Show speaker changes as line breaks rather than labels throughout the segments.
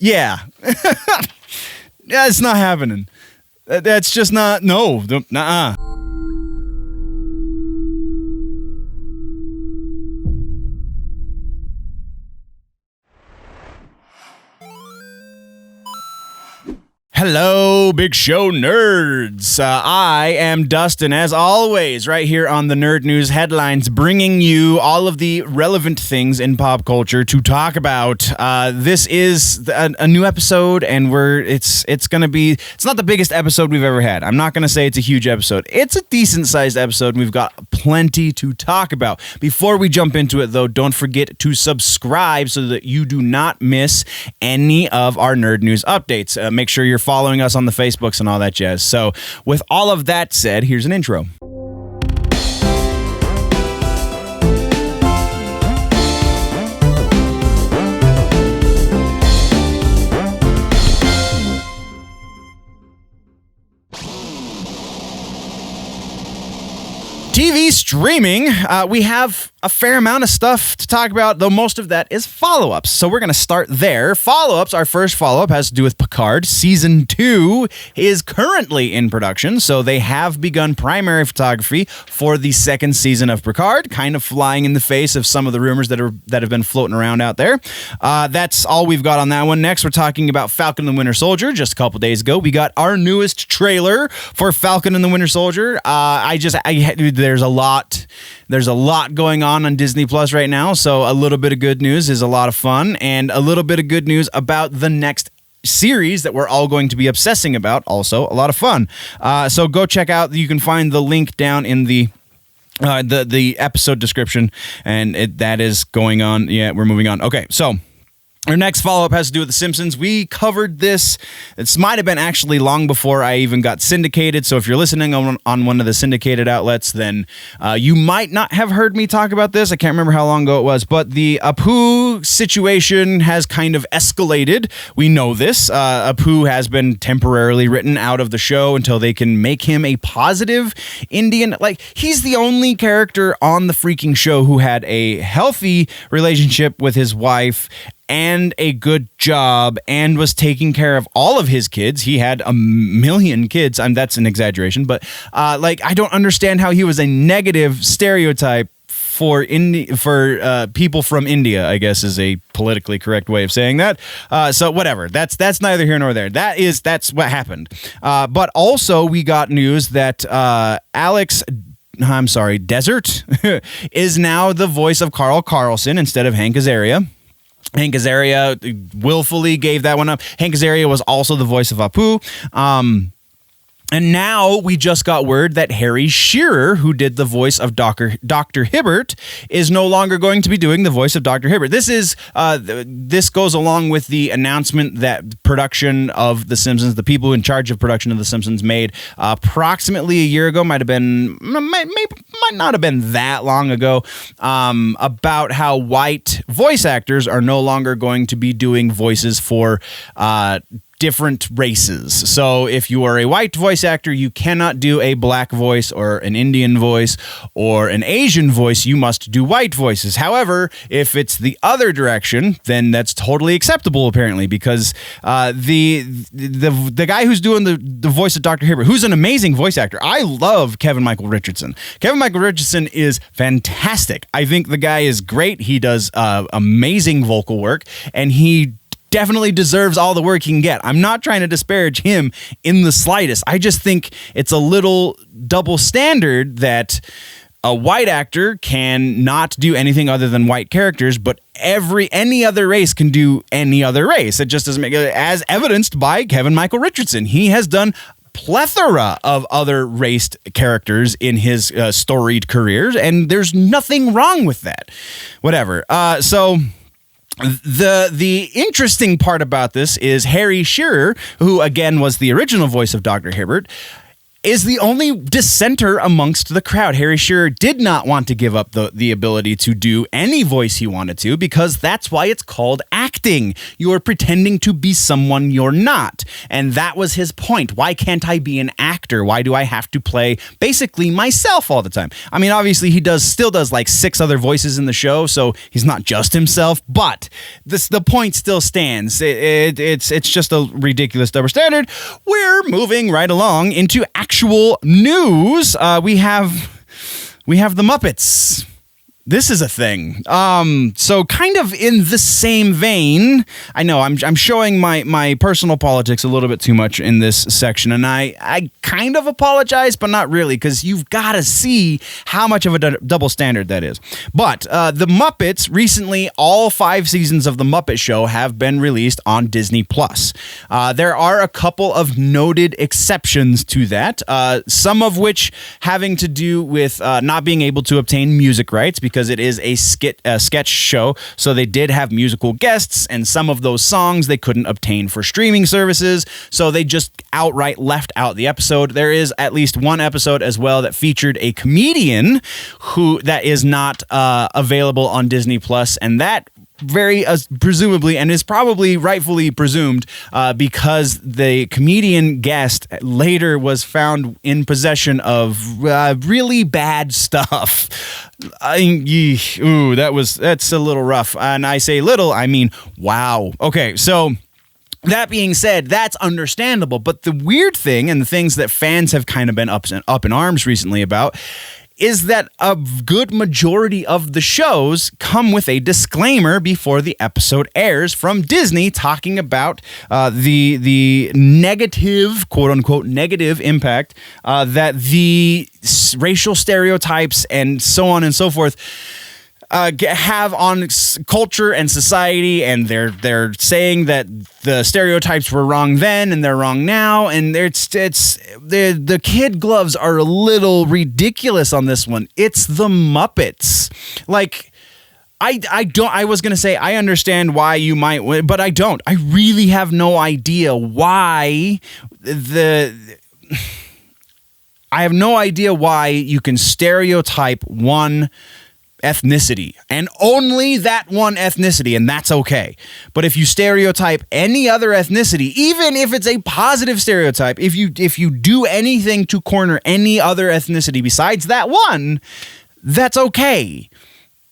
Yeah. Yeah, it's not happening. That's just not, no, nuh-uh. Hello, Big Show nerds. I am Dustin, as always, right here on the Nerd News Headlines, bringing you all of the relevant things in pop culture to talk about. This is a new episode, and it's not the biggest episode we've ever had. I'm not going to say it's a huge episode. It's a decent-sized episode, and we've got plenty to talk about. Before we jump into it, though, don't forget to subscribe so that you do not miss any of our Nerd News updates. Make sure you're following us on the Facebooks and all that jazz. So with all of that said, here's an intro. TV streaming, we have a fair amount of stuff to talk about, though most of that is follow-ups. So we're going to start there. Follow-ups, our first follow-up has to do with Picard. Season 2 is currently in production, so they have begun primary photography for the second season of Picard, kind of flying in the face of some of the rumors that have been floating around out there. That's all we've got on that one. Next, we're talking about Falcon and the Winter Soldier. Just a couple days ago, we got our newest trailer for Falcon and the Winter Soldier. There's a lot going on Disney Plus right now, so a little bit of good news is a lot of fun, and a little bit of good news about the next series that we're all going to be obsessing about, also a lot of fun. So go check out, you can find the link down in the episode description, and that is going on. Yeah, we're moving on. Okay, so our next follow-up has to do with The Simpsons. We covered this. This might have been actually long before I even got syndicated, so if you're listening on one of the syndicated outlets, then you might not have heard me talk about this. I can't remember how long ago it was, but the Apu situation has kind of escalated. We know this. Apu has been temporarily written out of the show until they can make him a positive Indian. Like, he's the only character on the freaking show who had a healthy relationship with his wife and a good job and was taking care of all of his kids. He had 1 million kids. That's an exaggeration, but I don't understand how he was a negative stereotype for people from India, I guess is a politically correct way of saying that. So whatever. That's neither here nor there. That's what happened. But also we got news that Desert is now the voice of Carl Carlson instead of Hank Azaria. Hank Azaria willfully gave that one up. Hank Azaria was also the voice of Apu. And now we just got word that Harry Shearer, who did the voice of Dr. Hibbert, is no longer going to be doing the voice of Dr. Hibbert. This goes along with the announcement that production of The Simpsons, the people in charge of production of The Simpsons, made approximately a year ago, might not have been that long ago, about how white voice actors are no longer going to be doing voices for different races. So if you are a white voice actor, you cannot do a black voice or an Indian voice or an Asian voice. You must do white voices. However, if it's the other direction, then that's totally acceptable, apparently, because the guy who's doing the voice of Dr. Hibbert, who's an amazing voice actor. I love Kevin Michael Richardson. Kevin Michael Richardson is fantastic. I think the guy is great. He does amazing vocal work, and he definitely deserves all the work he can get. I'm not trying to disparage him in the slightest. I just think it's a little double standard that a white actor can not do anything other than white characters, but any other race can do any other race. It just doesn't make it, as evidenced by Kevin Michael Richardson. He has done plethora of other raced characters in his storied career, and there's nothing wrong with that. Whatever. So the interesting part about this is Harry Shearer, who again was the original voice of Dr. Hibbert, is the only dissenter amongst the crowd. Harry Shearer did not want to give up the ability to do any voice he wanted to, because that's why it's called acting. acting. You're pretending to be someone you're not. And that was his point. Why can't I be an actor? Why do I have to play basically myself all the time? I mean, obviously he still does like 6 other voices in the show, so he's not just himself, but the point still stands. It's just a ridiculous double standard. We're moving right along into actual news. We have the Muppets. This is a thing. So kind of in the same vein, I know I'm showing my personal politics a little bit too much in this section, and I kind of apologize, but not really, because you've got to see how much of a double standard that is. But the Muppets, recently, all 5 seasons of The Muppet Show have been released on Disney+. There are a couple of noted exceptions to that, some of which having to do with not being able to obtain music rights, because it is a sketch show, so they did have musical guests, and some of those songs they couldn't obtain for streaming services, so they just outright left out the episode. There is at least one episode as well that featured a comedian that is not available on Disney+, and that very presumably, and is probably rightfully presumed, because the comedian guest later was found in possession of really bad stuff. That's a little rough. And I say little, I mean wow. Okay, so that being said, that's understandable. But the weird thing, and the things that fans have kind of been up in arms recently about, is that a good majority of the shows come with a disclaimer before the episode airs from Disney, talking about the negative, quote unquote, negative impact that the racial stereotypes and so on and so forth have on culture and society, and they're saying that the stereotypes were wrong then and they're wrong now, and the kid gloves are a little ridiculous on this one. It's the Muppets. Like, I was gonna say I understand why you might win, but I don't. I really have no idea why I have no idea why you can stereotype one ethnicity and only that one ethnicity, and that's okay. But if you stereotype any other ethnicity, even if it's a positive stereotype, if you do anything to corner any other ethnicity besides that one, that's okay.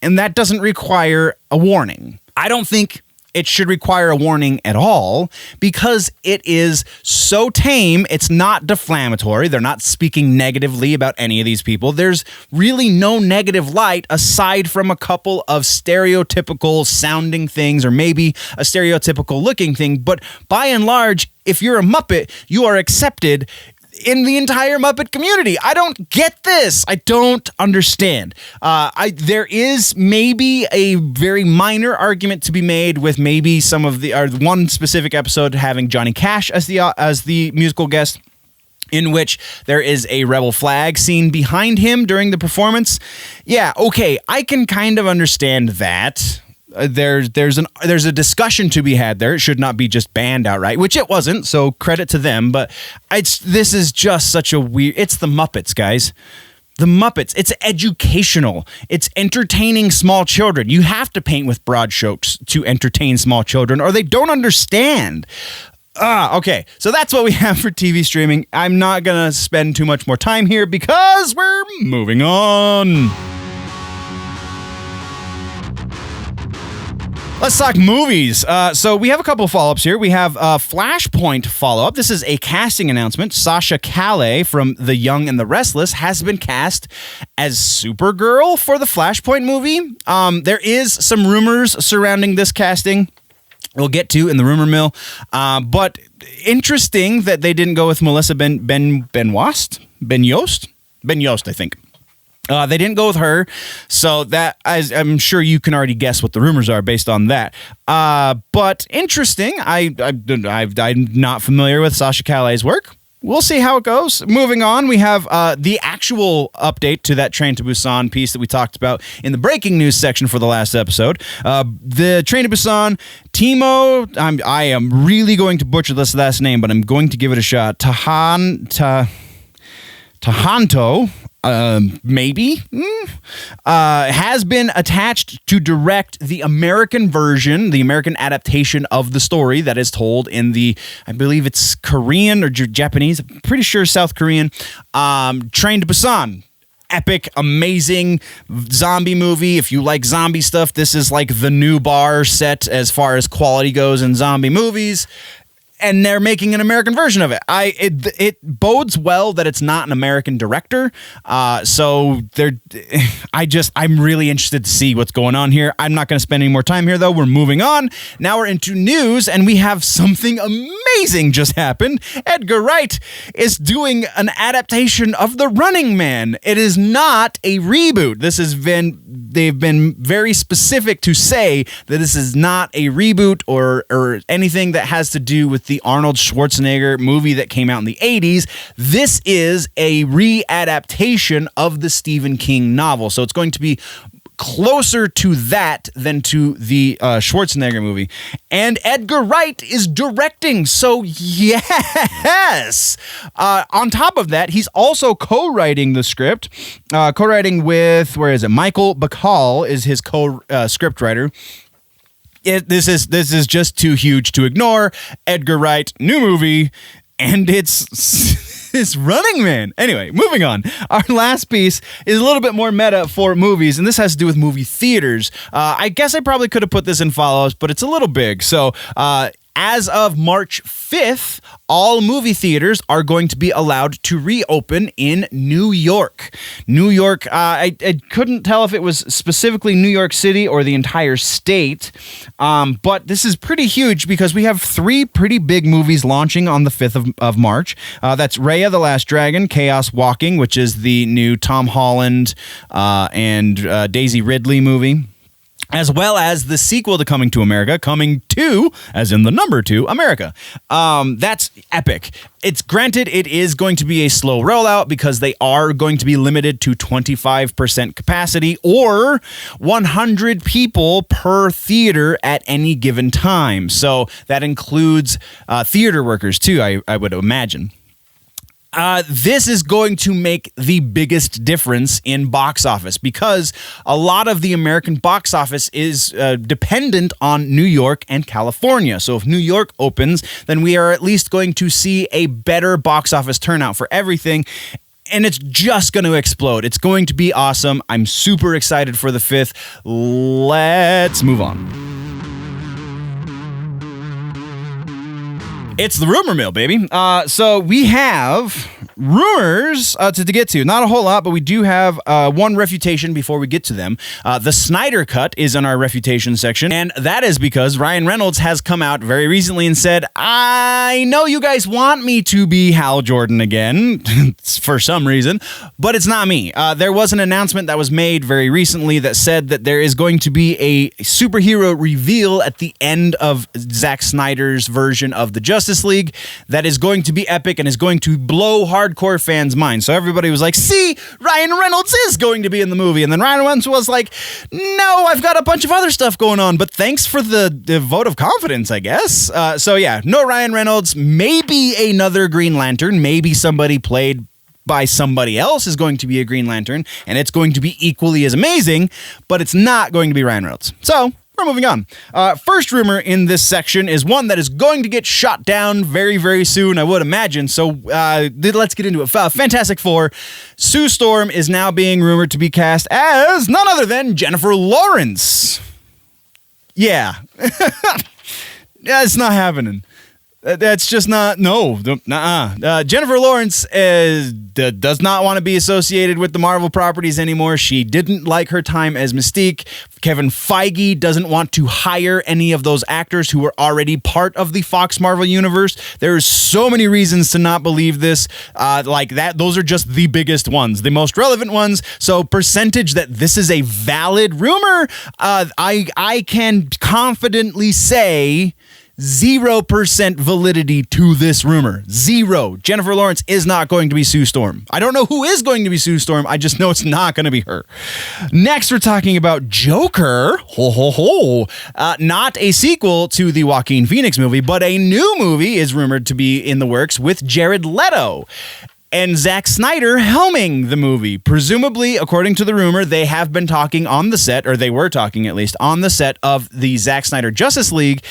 And that doesn't require a warning. I don't think it should require a warning at all, because it is so tame. It's not deflammatory. They're not speaking negatively about any of these people. There's really no negative light aside from a couple of stereotypical sounding things, or maybe a stereotypical looking thing. But by and large, if you're a Muppet, you are accepted in the entire Muppet community. I don't get this. I don't understand. There is maybe a very minor argument to be made with maybe some of the one specific episode having Johnny Cash as the musical guest, in which there is a rebel flag scene behind him during the performance. Yeah, okay, I can kind of understand that. There's a discussion to be had there. It should not be just banned outright, which it wasn't, so credit to them. But this is just such a weird. It's the Muppets, guys. The Muppets. It's educational. It's entertaining small children. You have to paint with broad strokes to entertain small children, or they don't understand. Okay, so that's what we have for TV streaming. I'm not gonna spend too much more time here because we're moving on. Let's talk movies. So we have a couple of follow-ups here. We have a Flashpoint follow-up. This is a casting announcement. Sasha Calle from The Young and the Restless has been cast as Supergirl for the Flashpoint movie. There is some rumors surrounding this casting we'll get to in the rumor mill. But interesting that they didn't go with Melissa Ben Yost, I think. They didn't go with her, so that I'm sure you can already guess what the rumors are based on that. But interesting. I'm not familiar with Sasha Calle's work. We'll see how it goes. Moving on, we have the actual update to that Train to Busan piece that we talked about in the breaking news section for the last episode. The Train to Busan, Timo, I am really going to butcher this last name, but I'm going to give it a shot. Tahanto. maybe, has been attached to direct the American version, the American adaptation of the story that is told in the, I believe it's Korean or Japanese, I'm pretty sure South Korean, Train to Busan. Epic, amazing zombie movie. If you like zombie stuff, this is like the new bar set as far as quality goes in zombie movies. And they're making an American version of it. It bodes well that it's not an American director. I'm really interested to see what's going on here. I'm not going to spend any more time here, though. We're moving on. Now we're into news, and we have something amazing just happened. Edgar Wright is doing an adaptation of The Running Man. It is not a reboot. They've been very specific to say that this is not a reboot or anything that has to do with the Arnold Schwarzenegger movie that came out in the 80s. This is a readaptation of the Stephen King novel. So it's going to be closer to that than to the Schwarzenegger movie. And Edgar Wright is directing. So yes. On top of that, he's also co-writing the script. Co-writing with, Michael Bacall is his co-script writer. This is just too huge to ignore. Edgar Wright, new movie, and it's Running Man. Anyway, moving on. Our last piece is a little bit more meta for movies, and this has to do with movie theaters. I guess I probably could have put this in follow-ups, but it's a little big. So, as of March 5th, all movie theaters are going to be allowed to reopen in New York. New York, I couldn't tell if it was specifically New York City or the entire state, but this is pretty huge because we have 3 pretty big movies launching on the 5th of March. That's Raya the Last Dragon, Chaos Walking, which is the new Tom Holland and Daisy Ridley movie, as well as the sequel to Coming to America, Coming to, as in the number 2, America. That's epic. It's granted it is going to be a slow rollout because they are going to be limited to 25% capacity or 100 people per theater at any given time. So that includes theater workers too, I would imagine. This is going to make the biggest difference in box office because a lot of the American box office is dependent on New York and California. So if New York opens, then we are at least going to see a better box office turnout for everything. And it's just going to explode. It's going to be awesome. I'm super excited for the 5th. Let's move on. It's the rumor mill, baby. So we have rumors to get to. Not a whole lot, but we do have one refutation before we get to them. The Snyder Cut is in our refutation section, and that is because Ryan Reynolds has come out very recently and said, I know you guys want me to be Hal Jordan again for some reason, but it's not me. There was an announcement that was made very recently that said that there is going to be a superhero reveal at the end of Zack Snyder's version of the Justice League that is going to be epic and is going to blow hardcore fans' minds. So everybody was like, see, Ryan Reynolds is going to be in the movie. And then Ryan Reynolds was like, no, I've got a bunch of other stuff going on, but thanks for the vote of confidence, I guess. So yeah, no Ryan Reynolds, maybe another Green Lantern, maybe somebody played by somebody else is going to be a Green Lantern, and it's going to be equally as amazing, but it's not going to be Ryan Reynolds. So we're moving on. First rumor in this section is one that is going to get shot down very, very soon, I would imagine. So let's get into it. Fantastic Four. Sue Storm is now being rumored to be cast as none other than Jennifer Lawrence. Yeah. It's not happening. That's just not, no, Jennifer Lawrence does not want to be associated with the Marvel properties anymore. She didn't like her time as Mystique. Kevin Feige doesn't want to hire any of those actors who were already part of the Fox Marvel universe. There's so many reasons to not believe this. Like that, those are just the biggest ones, the most relevant ones. So percentage that this is a valid rumor, I can confidently say 0% validity to this rumor. 0. Jennifer Lawrence is not going to be Sue Storm. I don't know who is going to be Sue Storm. I just know it's not going to be her. Next, we're talking about Joker. Not a sequel to the Joaquin Phoenix movie, but a new movie is rumored to be in the works with Jared Leto. and Zack Snyder helming the movie. Presumably, according to the rumor, they have been talking on the set, or they were talking at least, on the set of the Zack Snyder Justice League.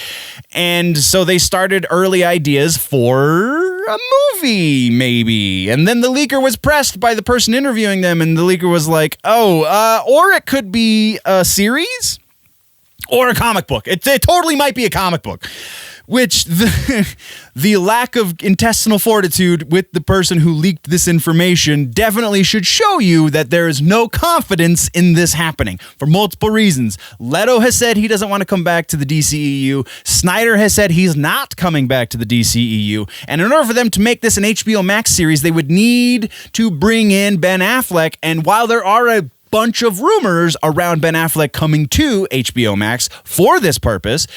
And so they started early ideas for a movie, maybe. And then the leaker was pressed by the person interviewing them, and the leaker was like, or it could be a series or a comic book. It totally might be a comic book. Which the lack of intestinal fortitude with the person who leaked this information definitely should show you that there is no confidence in this happening for multiple reasons. Leto has said he doesn't want to come back to the DCEU. Snyder has said he's not coming back to the DCEU. And in order for them to make this an HBO Max series, they would need to bring in Ben Affleck. And while there are a bunch of rumors around Ben Affleck coming to HBO Max for this purpose,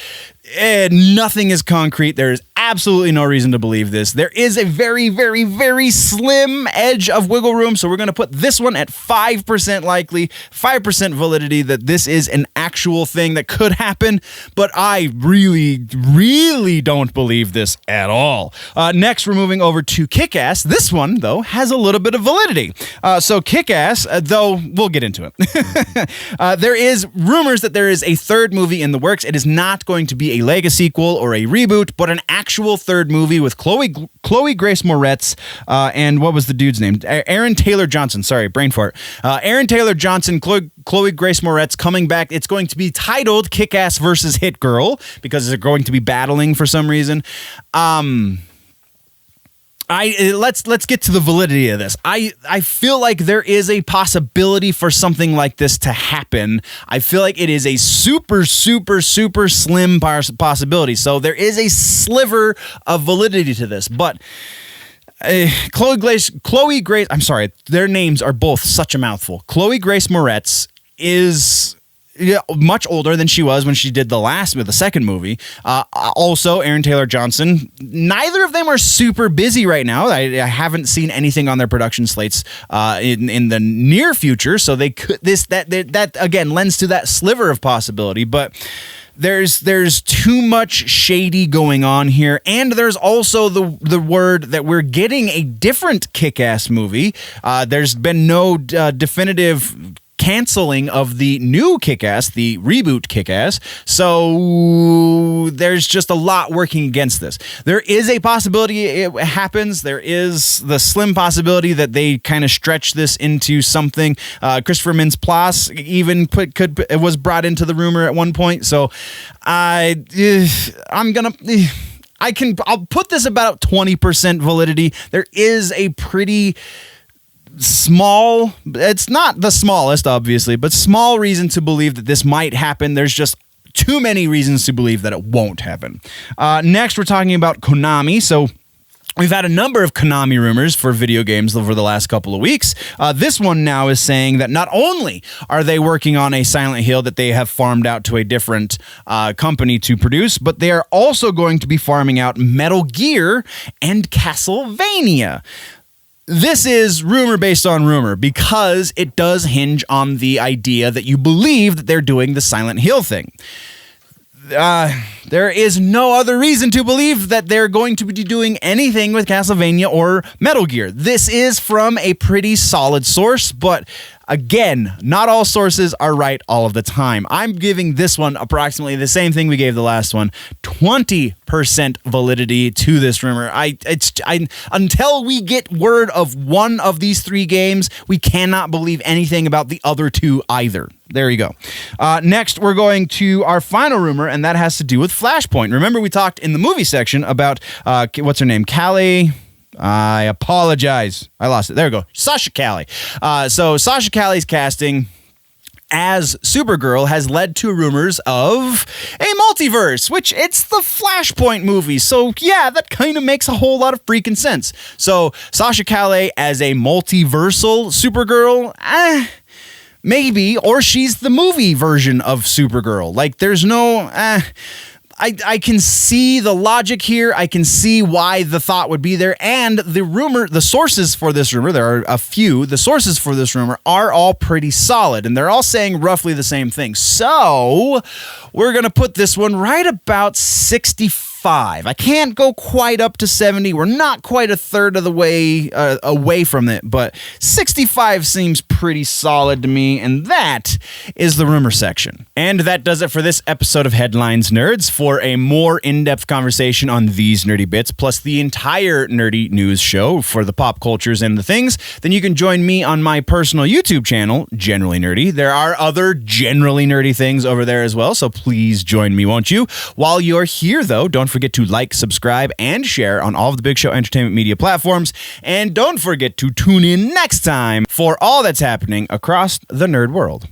nothing is concrete. There is absolutely no reason to believe this. There is a very, very, very slim edge of wiggle room, so we're going to put this one at 5% likely, 5% validity that this is an actual thing that could happen, but I really, really don't believe this at all. Next, we're moving over to Kick-Ass. This one, though, has a little bit of validity. So Kick-Ass, though, we'll get into it. There is rumors that there is a third movie in the works. It is not going to be a Lego sequel or a reboot, but an actual third movie with Chloe Grace Moretz and what was the dude's name? Aaron Taylor Johnson. Sorry, brain fart. Aaron Taylor Johnson, Chloe Grace Moretz coming back. It's going to be titled Kick-Ass versus Hit Girl because they're going to be battling for some reason. Let's get to the validity of this. I feel like there is a possibility for something like this to happen. I feel like it is a super, super, super slim possibility. So there is a sliver of validity to this, but Chloe Grace, I'm sorry, their names are both such a mouthful. Chloe Grace Moretz is much older than she was when she did the second movie. Also, Aaron Taylor Johnson. Neither of them are super busy right now. I haven't seen anything on their production slates in the near future. So they could that again lends to that sliver of possibility, but. There's too much shady going on here, and there's also the word that we're getting a different Kick-Ass movie. There's been no definitive canceling of the new Kick-Ass, the reboot Kick-Ass, so there's just a lot working against this. There is a possibility it happens. There is the slim possibility that they kind of stretch this into something. Christopher Mintz-Plasse even was brought into the rumor at one point, so I'll put this about 20% validity. There is a pretty small, it's not the smallest obviously, but small reason to believe that this might happen. There's just too many reasons to believe that it won't happen. Next, we're talking about Konami. So we've had a number of Konami rumors for video games over the last couple of weeks. This one now is saying that not only are they working on a Silent Hill that they have farmed out to a different company to produce, but they are also going to be farming out Metal Gear and Castlevania. This is rumor based on rumor because it does hinge on the idea that you believe that they're doing the Silent Hill thing. There is no other reason to believe that they're going to be doing anything with Castlevania or Metal Gear. This is from a pretty solid source, but again, not all sources are right all of the time. I'm giving this one approximately the same thing we gave the last one, 20% validity to this rumor. Until we get word of one of these three games, we cannot believe anything about the other two either. There you go. Next, we're going to our final rumor, and that has to do with Flashpoint. Remember, we talked in the movie section about, what's her name? Callie. I apologize. I lost it. There we go. Sasha Calle. So Sasha Calle's casting as Supergirl has led to rumors of a multiverse, which it's the Flashpoint movie. So yeah, that kind of makes a whole lot of freaking sense. So Sasha Calle as a multiversal Supergirl, maybe, or she's the movie version of Supergirl. Like there's no, I can see the logic here. I can see why the thought would be there. And the sources for this rumor, there are a few, the sources for this rumor are all pretty solid. And they're all saying roughly the same thing. So we're going to put this one right about 65% 65. I can't go quite up to 70. We're not quite a third of the way away from it, but 65 seems pretty solid to me, and that is the rumor section. And that does it for this episode of Headlines Nerds. For a more in-depth conversation on these nerdy bits, plus the entire nerdy news show for the pop cultures and the things, then you can join me on my personal YouTube channel, Generally Nerdy. There are other generally nerdy things over there as well, so please join me, won't you? While you're here, though, don't forget to like, subscribe, and share on all of the Big Show Entertainment media platforms. And don't forget to tune in next time for all that's happening across the nerd world.